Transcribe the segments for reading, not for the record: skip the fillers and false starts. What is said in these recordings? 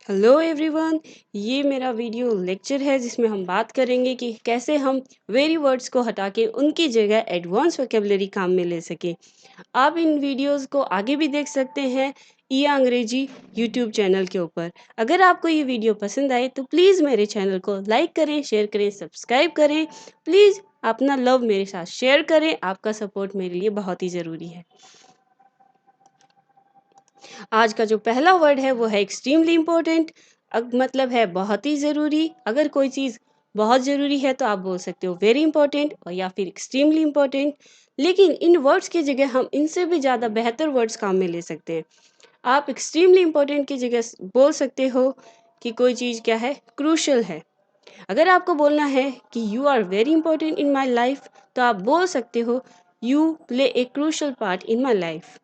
Hello everyone, ये मेरा video lecture है जिसमें हम बात करेंगे कि कैसे हम वेरी वर्ड्स को हटा के उनकी जगह एडवांस वोकेबलरी काम में ले सकें। आप इन वीडियोस को आगे भी देख सकते हैं ई अंग्रेजी यूट्यूब चैनल के ऊपर। अगर आपको ये वीडियो पसंद आए तो प्लीज़ मेरे चैनल को लाइक करें, शेयर करें, सब्सक्राइब करें। प्लीज़ अपना लव मेरे साथ शेयर करें, आपका सपोर्ट मेरे लिए बहुत ही ज़रूरी है। आज का जो पहला वर्ड है वो है एक्सट्रीमली इम्पोर्टेंट। मतलब है बहुत ही ज़रूरी। अगर कोई चीज़ बहुत ज़रूरी है तो आप बोल सकते हो वेरी इंपॉर्टेंट और या फिर एक्सट्रीमली इम्पोर्टेंट। लेकिन इन वर्ड्स की जगह हम इनसे भी ज़्यादा बेहतर वर्ड्स काम में ले सकते हैं। आप एक्सट्रीमली इम्पोर्टेंट की जगह बोल सकते हो कि कोई चीज़ क्या है, क्रूशल है। अगर आपको बोलना है कि you are very important in my life तो आप बोल सकते हो you play a crucial part in my life.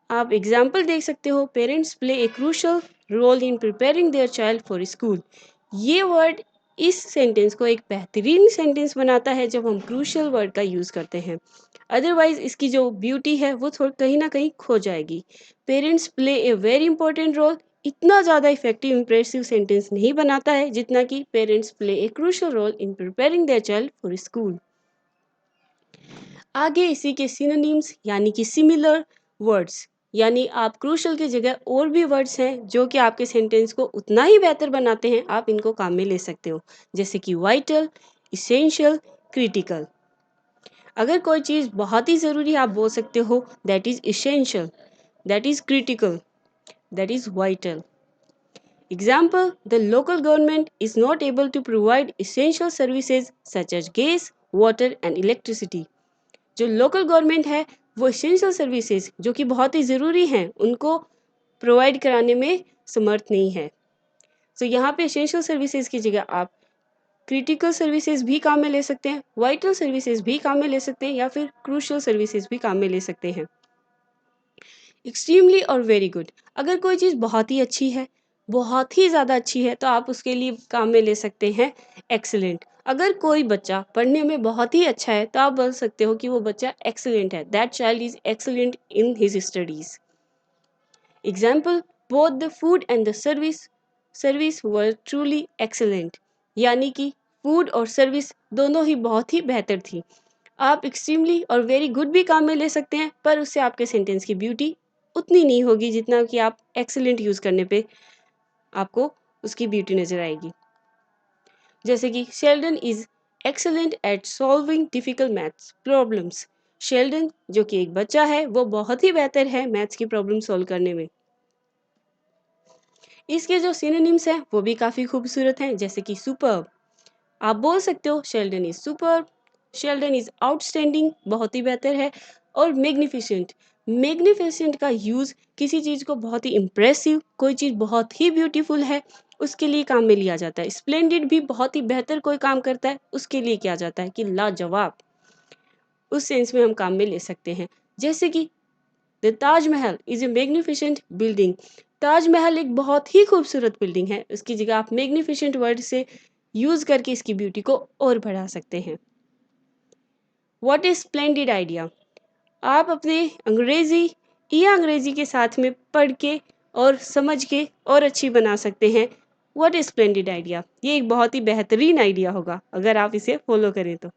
आप एग्जाम्पल देख सकते हो, parents play a crucial role in preparing their child for school. ये वर्ड इस सेंटेंस को एक बेहतरीन सेंटेंस बनाता है जब हम क्रूशल वर्ड का यूज़ करते हैं। अदरवाइज इसकी जो ब्यूटी है वो थोड़ी कहीं ना कहीं खो जाएगी। Parents play a very important role इतना ज़्यादा इफेक्टिव इंप्रेसिव सेंटेंस नहीं बनाता है जितना कि parents play a crucial role in preparing their child for school. आगे इसी के सिनोनिम्स यानी कि सिमिलर वर्ड्स, यानी आप क्रूशल की जगह और भी वर्ड्स हैं जो कि आपके सेंटेंस को उतना ही बेहतर बनाते हैं, आप इनको काम में ले सकते हो। जैसे कि वाइटल, इसेंशियल, क्रिटिकल। अगर कोई चीज़ बहुत ही ज़रूरी है आप बोल सकते हो that is essential, that is critical, that is vital. Example, the local government is not able to provide essential services such as gas, water and electricity. जो लोकल गवर्नमेंट है वो एसेंशियल सर्विसेज जो कि बहुत ही ज़रूरी हैं उनको प्रोवाइड कराने में समर्थ नहीं है। सो यहाँ पे एसेंशियल सर्विसेज की जगह आप क्रिटिकल सर्विसेज भी काम में ले सकते हैं, वाइटल सर्विसेज भी काम में ले सकते हैं या फिर क्रूशल सर्विसेज भी काम में ले सकते हैं। एक्सट्रीमली और वेरी गुड, अगर कोई चीज़ बहुत ही अच्छी है, बहुत ही ज़्यादा अच्छी है तो आप उसके लिए काम में ले सकते हैं एक्सीलेंट। अगर कोई बच्चा पढ़ने में बहुत ही अच्छा है तो आप बोल सकते हो कि वो बच्चा एक्सीलेंट है, that child is excellent in his studies. Example, both the food and the service were truly excellent, यानी कि फूड और सर्विस दोनों ही बहुत ही बेहतर थी। आप एक्सट्रीमली और वेरी गुड भी काम में ले सकते हैं पर उससे आपके सेंटेंस की ब्यूटी उतनी नहीं होगी जितना कि आप एक्सीलेंट यूज़ करने पे आपको उसकी ब्यूटी नज़र आएगी। जैसे कि Sheldon is excellent eight solving difficult maths problems. Sheldon जो कि एक बच्चा है वो बहुत ही बेहतर है मैथ्स की प्रॉब्लम सॉल्व करने में। इसके जो सिनोनिम्स हैं वो भी काफ़ी खूबसूरत हैं, जैसे कि सुपर्ब। आप बोल सकते हो Sheldon is superb, Sheldon is outstanding बहुत ही बेहतर है, और मैग्निफिसेंट। मैग्निफिसेंट का यूज़ किसी चीज़ को बहुत ही इम्प्रेसिव, कोई चीज़ बहुत ही ब्यूटीफुल है उसके लिए काम में लिया जाता है। स्प्लेंडिड भी बहुत ही बेहतर कोई काम करता है उसके लिए किया जाता है कि लाजवाब, उस सेंस में हम काम में ले सकते हैं। जैसे कि the Taj Mahal is a magnificent building. Taj Mahal एक बहुत ही खूबसूरत बिल्डिंग है, उसकी जगह आप मैग्निफिसेंट वर्ड से यूज़ करके इसकी ब्यूटी को और बढ़ा सकते हैं। व्हाट इज स्प्लेंडिड आइडिया, आप अपने अंग्रेजी या अंग्रेजी के साथ में पढ़ के और समझ के और अच्छी बना सकते हैं। व्हाट इज स्प्लेंडिड आइडिया, ये एक बहुत ही बेहतरीन आइडिया होगा अगर आप इसे फॉलो करें तो।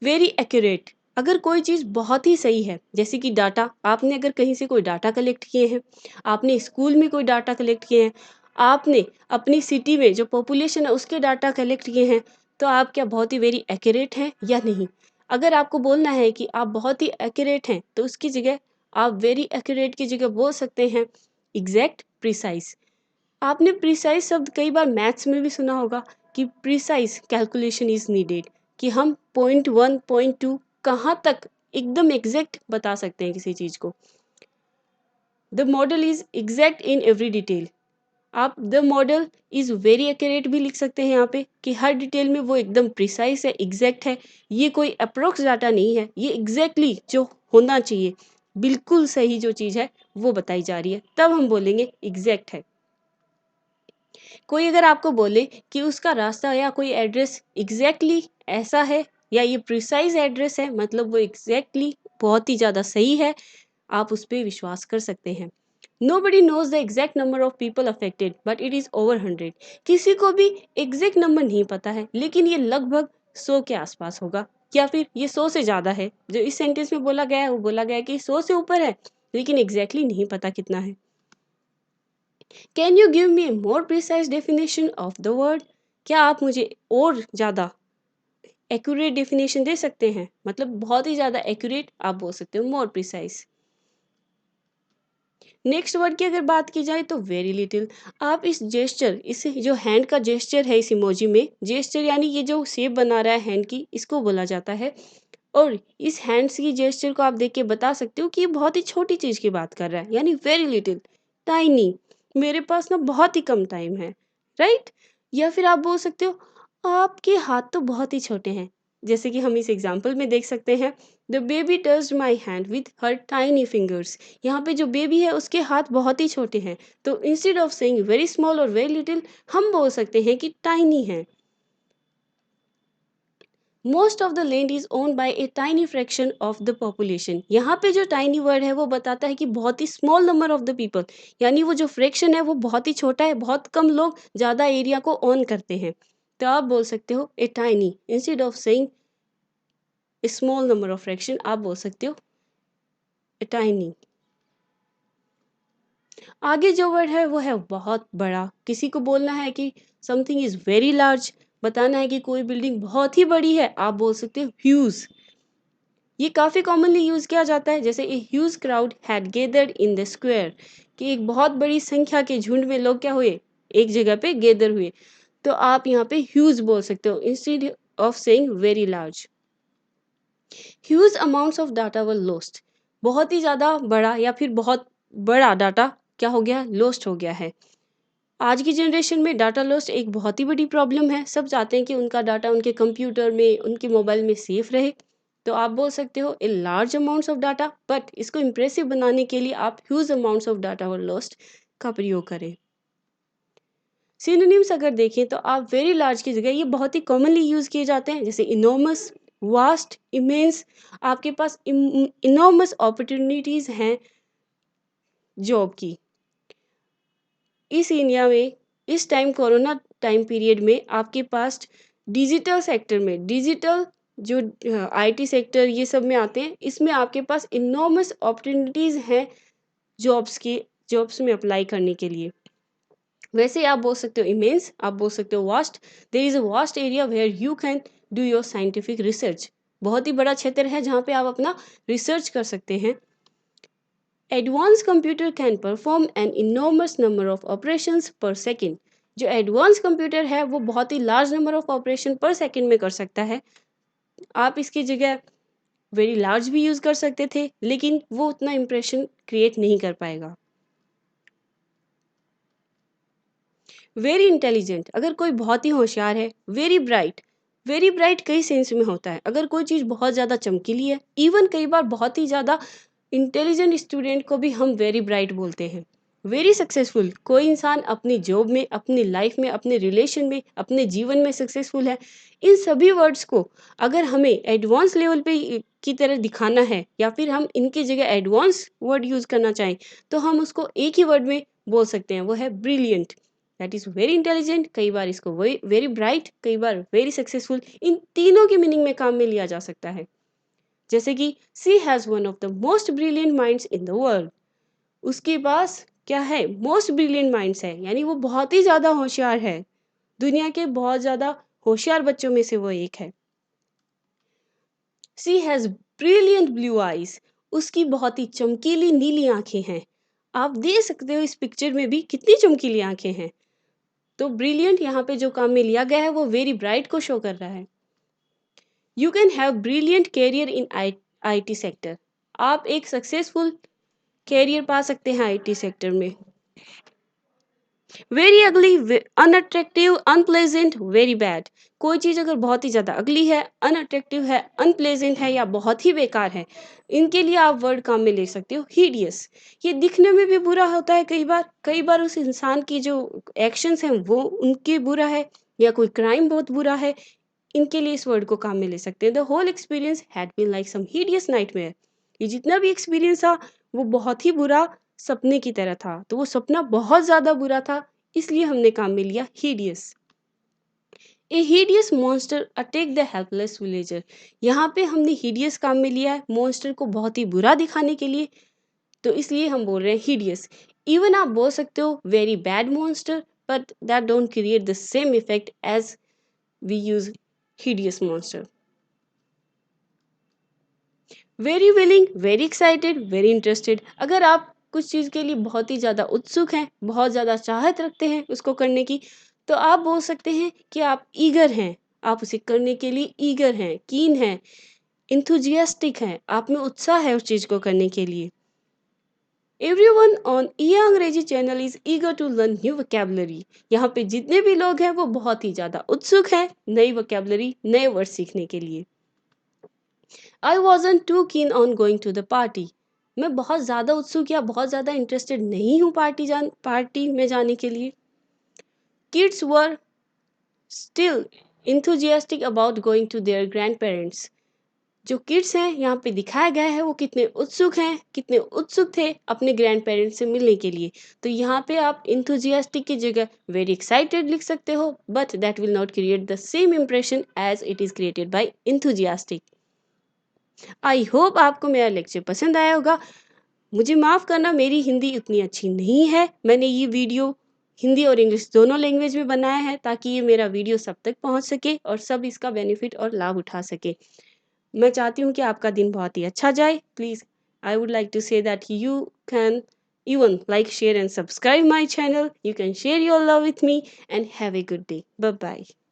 वेरी एक्यूरेट, अगर कोई चीज़ बहुत ही सही है, जैसे कि डाटा, आपने अगर कहीं से कोई डाटा कलेक्ट किए हैं, आपने स्कूल में कोई डाटा कलेक्ट किए हैं, आपने अपनी सिटी में जो पॉपुलेशन है उसके डाटा कलेक्ट किए हैं, तो आप क्या बहुत ही वेरी एक्यूरेट हैं या नहीं। अगर आपको बोलना है कि आप बहुत ही एक्यूरेट हैं तो उसकी जगह आप वेरी एक्यूरेट की जगह बोल सकते हैं एग्जैक्ट, प्रिसाइज। आपने प्रिसाइज शब्द कई बार मैथ्स में भी सुना होगा कि प्रिसाइज कैलकुलेशन इज नीडेड, कि हम पॉइंट वन पॉइंट टू कहाँ तक एकदम एग्जैक्ट बता सकते हैं किसी चीज़ को। The model is exact in every detail, आप the model is very accurate भी लिख सकते हैं यहाँ पे कि हर डिटेल में वो एकदम प्रिसाइज है, एग्जैक्ट है। ये कोई अप्रोक्स डाटा नहीं है, ये एग्जैक्टली जो होना चाहिए, बिल्कुल सही जो चीज़ है वो बताई जा रही है, तब हम बोलेंगे एग्जैक्ट है। कोई अगर आपको बोले कि उसका रास्ता या कोई एड्रेस एग्जैक्टली ऐसा है या ये प्रिसाइज एड्रेस है, मतलब वो एग्जैक्टली बहुत ही ज़्यादा सही है, आप उस पर विश्वास कर सकते हैं। Nobody knows the exact number of people affected, but it is over 100. किसी को भी एग्जैक्ट नंबर नहीं पता है, लेकिन ये लगभग 100 के आसपास होगा, या फिर ये 100 से ज़्यादा है। जो इस सेंटेंस में बोला गया है वो बोला गया है कि 100 से ऊपर है, लेकिन एग्जैक्टली नहीं पता कितना है। Can you give me A more precise definition of the word? क्या आप मुझे और ज़्यादा एक्यूरेट डेफिनेशन दे सकते हैं? मतलब बहुत ही ज़्यादा एक्यूरेट आप बोल सकते हो, मोर प्रिसाइज। नेक्स्ट वर्ड की अगर बात की जाए तो वेरी लिटिल। आप इस जेस्चर, इस जो हैंड का जेस्चर है इस इमोजी में, जेस्चर यानी ये जो शेप बना रहा है हैंड की, इसको बोला जाता है। और इस हैंड्स की जेस्चर को आप देख के बता सकते हो कि ये बहुत ही छोटी चीज़ की बात कर रहा है, यानी वेरी लिटिल, टाइनी। मेरे पास ना बहुत ही कम टाइम है, राइट। या फिर आप बोल सकते हो आपके हाथ तो बहुत ही छोटे हैं, जैसे कि हम इस एग्जाम्पल में देख सकते हैं, the baby touched my hand with her tiny fingers. यहाँ पे जो बेबी है उसके हाथ बहुत ही छोटे हैं, तो instead of saying very small और वेरी लिटिल, हम बोल सकते हैं कि टाइनी है। Most of the land is owned by a tiny fraction of the population. यहाँ पे जो टाइनी वर्ड है वो बताता है कि बहुत ही small number of the people, यानी वो जो फ्रैक्शन है वो बहुत ही छोटा है, बहुत कम लोग ज़्यादा एरिया को ओन करते हैं। तो आप बोल सकते हो a tiny, instead of saying A small number of fraction आप बोल सकते हो ए टाइनी। आगे जो वर्ड है वो है बहुत बड़ा। किसी को बोलना है कि समथिंग इज वेरी लार्ज, बताना है कि कोई बिल्डिंग बहुत ही बड़ी है, आप बोल सकते हो ह्यूज। ये काफ़ी कॉमनली यूज़ किया जाता है, जैसे a huge crowd had gathered in the square, कि एक बहुत बड़ी संख्या के झुंड में लोग क्या हुए, एक जगह पे गेदर हुए। तो आप यहाँ पे ह्यूज बोल सकते हो instead of saying very large. Huge amounts of data were lost. बहुत ही ज़्यादा बड़ा या फिर बहुत बड़ा डाटा क्या हो गया, लॉस्ट हो गया है। आज की जनरेशन में डाटा लॉस्ट एक बहुत ही बड़ी प्रॉब्लम है। सब चाहते हैं कि उनका डाटा उनके कंप्यूटर में, उनके मोबाइल में सेफ रहे। तो आप बोल सकते हो a large amounts of data, but इसको इम्प्रेसिव बनाने के लिए आप huge amounts of data were lost का प्रयोग करें। सिनोनिम्स अगर देखें तो आप वेरी लार्ज की जगह ये बहुत ही कॉमनली यूज़ किए जाते हैं, जैसे इनॉर्मस, वास्ट, इमेंस। आपके पास इनॉर्मस अपॉर्चुनिटीज़ हैं जॉब की। इस इंडिया में इस टाइम कोरोना टाइम पीरियड में आपके पास डिजिटल सेक्टर में, डिजिटल जो आईटी सेक्टर ये सब में आते हैं, इसमें आपके पास इनॉर्मस अपॉर्चुनिटीज़ हैं जॉब्स की, जॉब्स में अप्लाई करने के लिए। वैसे आप बोल सकते हो इमेंस, आप बोल सकते हो vast. There is a vast area where you can do your scientific research. बहुत ही बड़ा क्षेत्र है जहाँ पे आप अपना रिसर्च कर सकते हैं। Advance computer can perform an enormous number of operations पर सेकेंड। जो एडवांस कंप्यूटर है वो बहुत ही लार्ज नंबर ऑफ ऑपरेशन पर सेकेंड में कर सकता है। आप इसकी जगह वेरी लार्ज भी यूज़ कर सकते थे, लेकिन वो उतना इंप्रेशन क्रिएट नहीं कर पाएगा। वेरी इंटेलिजेंट, अगर कोई बहुत ही होशियार है। वेरी ब्राइट, वेरी ब्राइट कई सेंस में होता है, अगर कोई चीज़ बहुत ज़्यादा चमकीली है। इवन कई बार बहुत ही ज़्यादा इंटेलिजेंट स्टूडेंट को भी हम वेरी ब्राइट बोलते हैं। वेरी सक्सेसफुल, कोई इंसान अपनी जॉब में, अपनी लाइफ में, अपने रिलेशन में, अपने जीवन में सक्सेसफुल है। इन सभी वर्ड्स को अगर हमें एडवांस लेवल पे की तरह दिखाना है, या फिर हम इनकी जगह एडवांस वर्ड यूज़ करना चाहें, तो हम उसको एक ही वर्ड में बोल सकते हैं, वो है brilliant. That is very intelligent, कई बार इसको वेरी ब्राइट, कई बार वेरी सक्सेसफुल, इन तीनों के मीनिंग में काम में लिया जा सकता है। जैसे कि she has one of the most brilliant minds in the world. उसके पास क्या है, मोस्ट ब्रिलियंट माइंड्स है, यानी वो बहुत ही ज़्यादा होशियार है। दुनिया के बहुत ज़्यादा होशियार बच्चों में से वो एक है। सी हैज़ ब्रिलियंट ब्लू आइज। उसकी बहुत ही चमकीली नीली आंखें हैं। आप देख सकते हो इस पिक्चर में भी कितनी चमकीली आंखें हैं। तो ब्रिलियंट यहाँ पे जो काम में लिया गया है वो वेरी ब्राइट को शो कर रहा है। You can have brilliant career in IT sector. आप एक सक्सेसफुल कैरियर पा सकते हैं आईटी सेक्टर में। Very ugly, unattractive, unpleasant, very bad. कोई चीज़ अगर बहुत ही ज़्यादा अगली है, अनअट्रैक्टिव है, अनप्लेजेंट है, या बहुत ही बेकार है, इनके लिए आप वर्ड काम में ले सकते हो हीडियस। ये दिखने में भी बुरा होता है कई बार, कई बार उस इंसान की जो एक्शंस हैं वो उनके बुरा है, या कोई क्राइम बहुत बुरा है, इनके लिए इस वर्ड को काम में ले सकते हैं। The whole experience had been like some hideous nightmare. ये जितना भी एक्सपीरियंस था वो बहुत ही बुरा सपने की तरह था, तो वो सपना बहुत ज़्यादा बुरा था, इसलिए हमने काम में लिया hideous. A hideous monster attack the helpless villager. यहाँ पे हमने हिडियस काम में लिया है मॉन्स्टर को बहुत ही बुरा दिखाने के लिए, तो इसलिए हम बोल रहे हैं हिडियस। इवन आप बोल सकते हो very bad monster, but that don't create the same effect as we use hideous monster. Very willing, very excited, very interested. अगर आप कुछ चीज़ के लिए बहुत ही ज़्यादा उत्सुक हैं, बहुत ज़्यादा चाहत रखते हैं उसको करने की, तो आप बोल सकते हैं कि आप ईगर हैं, आप उसे करने के लिए ईगर हैं, कीन हैं, इंथुजियास्टिक हैं, आप में उत्साह है उस चीज़ को करने के लिए। Everyone on E Angrezi channel is eager to learn new vocabulary. यहाँ पे जितने भी लोग हैं वो बहुत ही ज़्यादा उत्सुक हैं नई वोकैबुलरी, नए वर्ड सीखने के लिए। I wasn't too keen on going to the party. मैं बहुत ज़्यादा उत्सुक या बहुत ज़्यादा इंटरेस्टेड नहीं हूँ पार्टी में जाने के लिए। Kids were still enthusiastic about going to their grandparents. जो किड्स हैं यहाँ पे दिखाया गया है वो कितने उत्सुक हैं, कितने उत्सुक थे अपने ग्रैंड पेरेंट्स से मिलने के लिए। तो यहाँ पे आप इंथुजियास्टिक की जगह वेरी एक्साइटेड लिख सकते हो, but that will not create the same impression as it is created by enthusiastic. I hope आपको मेरा लेक्चर पसंद आया होगा। मुझे माफ़ करना, मेरी हिंदी उतनी अच्छी नहीं है। मैंने ये वीडियो हिंदी और इंग्लिश दोनों लैंग्वेज में बनाया है ताकि ये मेरा वीडियो सब तक पहुंच सके और सब इसका बेनिफिट और लाभ उठा सके। मैं चाहती हूँ कि आपका दिन बहुत ही अच्छा जाए। Please, I would like to say that you can even like, share and subscribe my channel. You can share your love with me and have a good day. Bye bye.